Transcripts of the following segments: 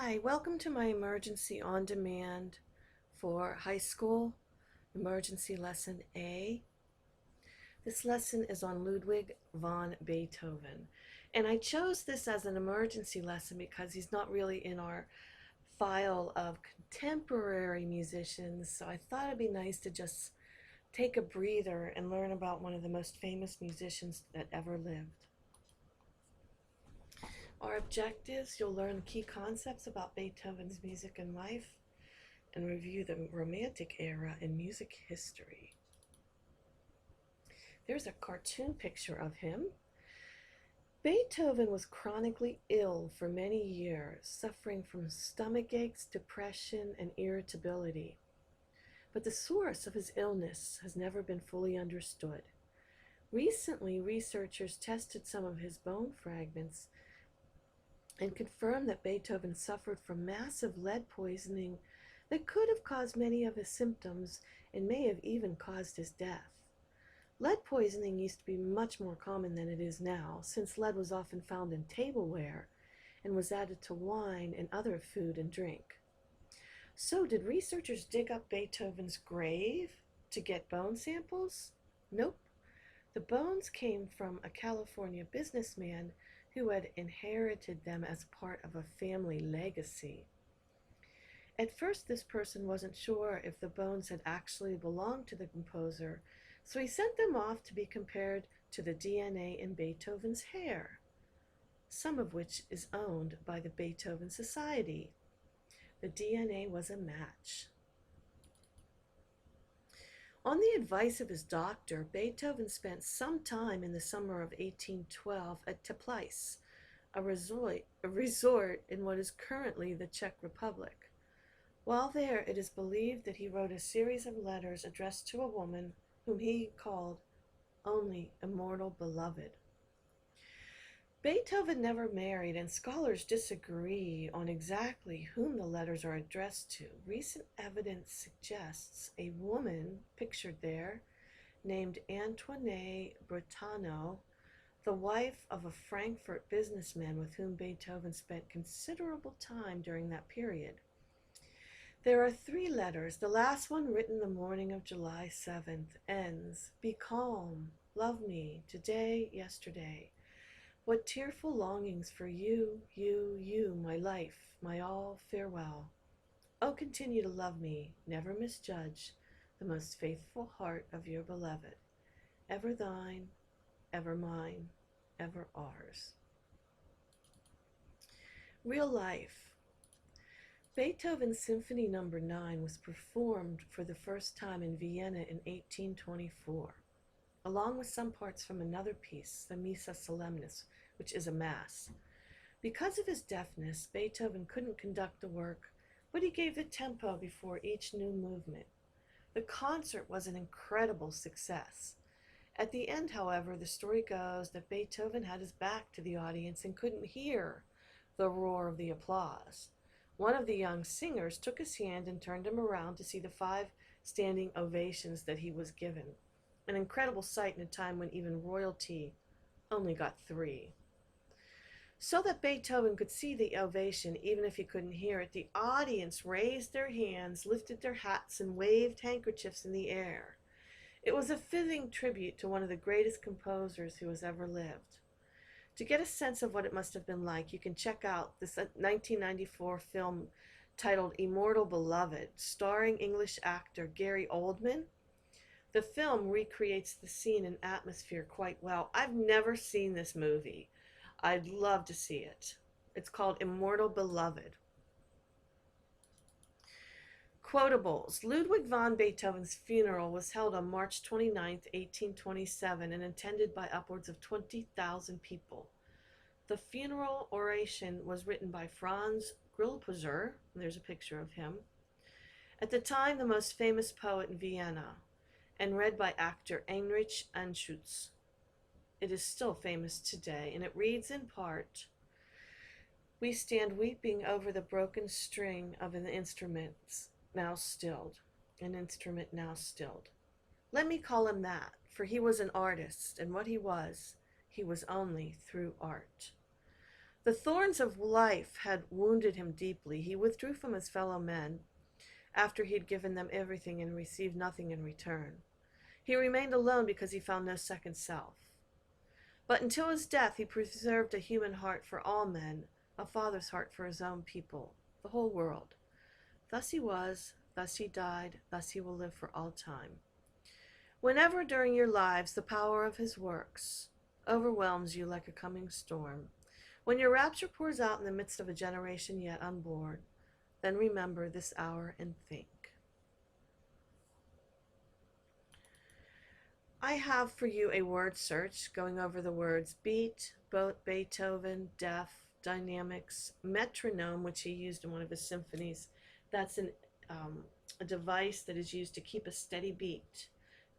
Hi, welcome to my emergency on demand for high school emergency lesson A. This lesson is on Ludwig van Beethoven. And I chose this as an emergency lesson because he's not really in our file of contemporary musicians. So I thought it'd be nice to just take a breather and learn about one of the most famous musicians that ever lived. Our objectives: you'll learn key concepts about Beethoven's music and life and review the Romantic era in music history. There's a cartoon picture of him. Beethoven was chronically ill for many years, suffering from stomach aches, depression, and irritability. But the source of his illness has never been fully understood. Recently, researchers tested some of his bone fragments and confirmed that Beethoven suffered from massive lead poisoning that could have caused many of his symptoms and may have even caused his death. Lead poisoning used to be much more common than it is now, since lead was often found in tableware and was added to wine and other food and drink. So, did researchers dig up Beethoven's grave to get bone samples? Nope. The bones came from a California businessman who had inherited them as part of a family legacy. At first, this person wasn't sure if the bones had actually belonged to the composer, so he sent them off to be compared to the DNA in Beethoven's hair, some of which is owned by the Beethoven Society. The DNA was a match. On the advice of his doctor, Beethoven spent some time in the summer of 1812 at Teplice, a resort in what is currently the Czech Republic. While there, it is believed that he wrote a series of letters addressed to a woman whom he called only Immortal Beloved. Beethoven never married, and scholars disagree on exactly whom the letters are addressed to. Recent evidence suggests a woman, pictured there, named Antoinette Brentano, the wife of a Frankfurt businessman with whom Beethoven spent considerable time during that period. There are 3 letters. The last one, written the morning of July 7th, ends, "Be calm, love me, today, yesterday. What tearful longings for you, you, my life, my all, farewell. Oh, continue to love me, never misjudge the most faithful heart of your beloved. Ever thine, ever mine, ever ours." Real life. Beethoven's Symphony No. 9 was performed for the first time in Vienna in 1824, along with some parts from another piece, the Missa Solemnis, which is a mass. Because of his deafness, Beethoven couldn't conduct the work, but he gave the tempo before each new movement. The concert was an incredible success. At the end, however, the story goes that Beethoven had his back to the audience and couldn't hear the roar of the applause. One of the young singers took his hand and turned him around to see the 5 standing ovations that he was given. An incredible sight in a time when even royalty only got 3. So that Beethoven could see the ovation even if he couldn't hear it, the audience raised their hands, lifted their hats, and waved handkerchiefs in the air. It was a fitting tribute to one of the greatest composers who has ever lived. To get a sense of what it must have been like, you can check out this 1994 film titled Immortal Beloved, starring English actor Gary Oldman. The film recreates the scene and atmosphere quite well. I've never seen this movie. I'd love to see it. It's called Immortal Beloved. Quotables. Ludwig van Beethoven's funeral was held on March 29, 1827, and attended by upwards of 20,000 people. The funeral oration was written by Franz Grillparzer, and there's a picture of him, at the time the most famous poet in Vienna, and read by actor Heinrich Anschutz. It is still famous today, and it reads in part, "We stand weeping over the broken string of an instrument now stilled. An instrument now stilled. Let me call him that, for he was an artist, and what he was only through art. The thorns of life had wounded him deeply. He withdrew from his fellow men after he had given them everything and received nothing in return. He remained alone because he found no second self. But until his death, he preserved a human heart for all men, a father's heart for his own people, the whole world. Thus he was, thus he died, thus he will live for all time. Whenever during your lives the power of his works overwhelms you like a coming storm, when your rapture pours out in the midst of a generation yet unborn, then remember this hour and think. I have for you a word search going over the words beat, Beethoven, deaf, dynamics, metronome, which he used in one of his symphonies. That's a device that is used to keep a steady beat.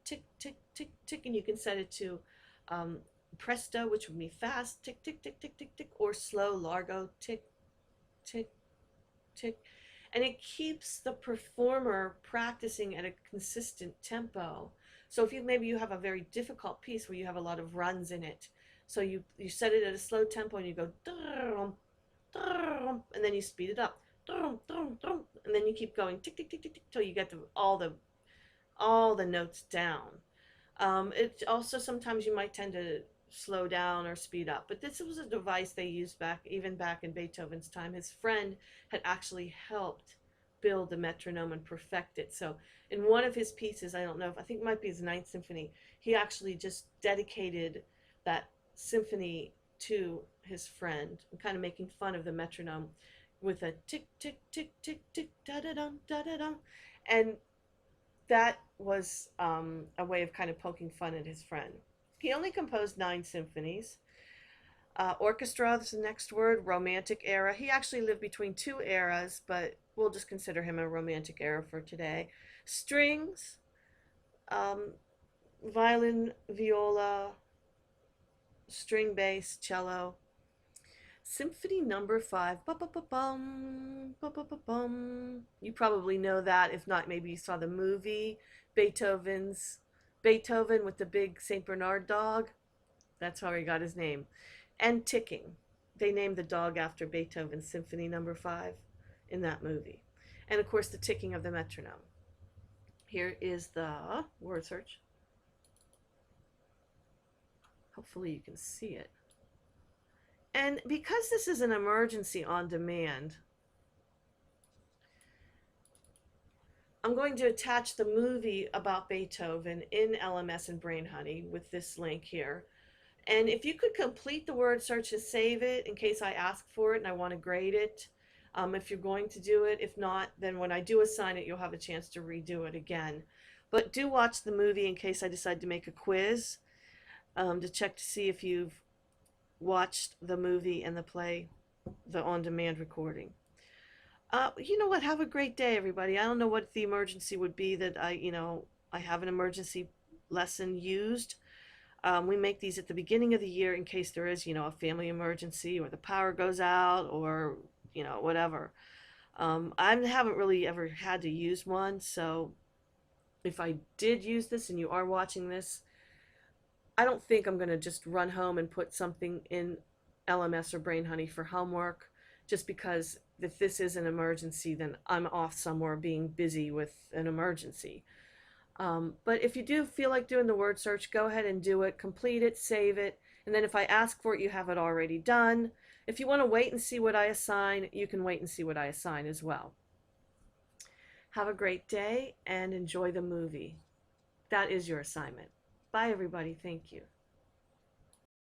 Tick, tick, tick, tick, and you can set it to presto, which would be fast, tick, tick, tick, tick, tick, tick, or slow, largo, tick, tick, tick. And it keeps the performer practicing at a consistent tempo. So if maybe you have a very difficult piece where you have a lot of runs in it, so you set it at a slow tempo and you go drum, drum, and then you speed it up, drum, drum, drum, and then you keep going tick, tick, tick, tick, tick, till you get to all the notes down. It also sometimes you might tend to slow down or speed up, but this was a device they used even back in Beethoven's time. His friend had actually helped build the metronome and perfect it. So in one of his pieces, I think it might be his Ninth Symphony, he actually just dedicated that symphony to his friend, kind of making fun of the metronome with a tick, tick, tick, tick, tick, da-da-dum, da-da-dum. And that was a way of kind of poking fun at his friend. He only composed 9 symphonies. Orchestra is the next word, Romantic era. He actually lived between 2 eras, but we'll just consider him a Romantic era for today. Strings, violin, viola, string bass, cello. Symphony number 5. Ba-ba-ba-bum, ba-ba-ba-bum. You probably know that. If not, maybe you saw the movie, Beethoven with the big St. Bernard dog. That's how he got his name. And ticking. They named the dog after Beethoven's Symphony number 5 in that movie. And of course, the ticking of the metronome. Here is the word search. Hopefully you can see it. And because this is an emergency on demand, I'm going to attach the movie about Beethoven in LMS and Brain Honey with this link here. And if you could complete the word search and save it in case I ask for it and I want to grade it, if you're going to do it. If not, then when I do assign it, you'll have a chance to redo it again. But do watch the movie in case I decide to make a quiz to check to see if you've watched the movie and the play, the on-demand recording. You know what? Have a great day, everybody. I don't know what the emergency would be that I have an emergency lesson used. We make these at the beginning of the year in case there is, a family emergency or the power goes out or, whatever. I haven't really ever had to use one, so if I did use this and you are watching this, I don't think I'm going to just run home and put something in LMS or Brain Honey for homework, just because if this is an emergency, then I'm off somewhere being busy with an emergency. But if you do feel like doing the word search, go ahead and do it, complete it, save it, and then if I ask for it, you have it already done. If you want to wait and see what I assign, you can wait and see what I assign as well. Have a great day and enjoy the movie. That is your assignment. Bye, everybody. Thank you.